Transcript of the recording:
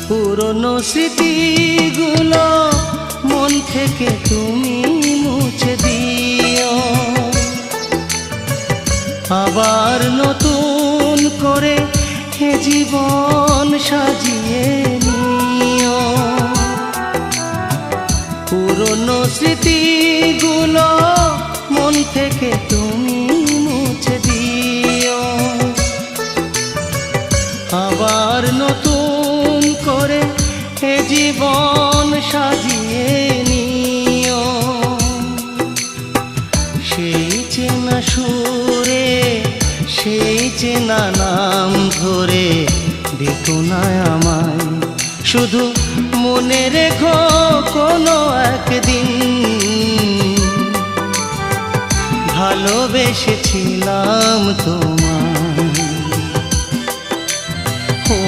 পুরনো স্মৃতিগুলো মন থেকে তুমি মুছে দিও, আবার নতুন করে এ জীবন সাজিয়ে নিও। পুরনো স্মৃতিগুলো মন থেকে তুমি মুছে দিও, আবার নতুন করে এ জীবন সাজিয়ে নিও। সেই চেনা সুরে সেই চেনা নাম ধরে ডেকো না আমায়, শুধু মনে রেখো কোনো একদিন ভালোবেসেছিলাম তোমায়। ও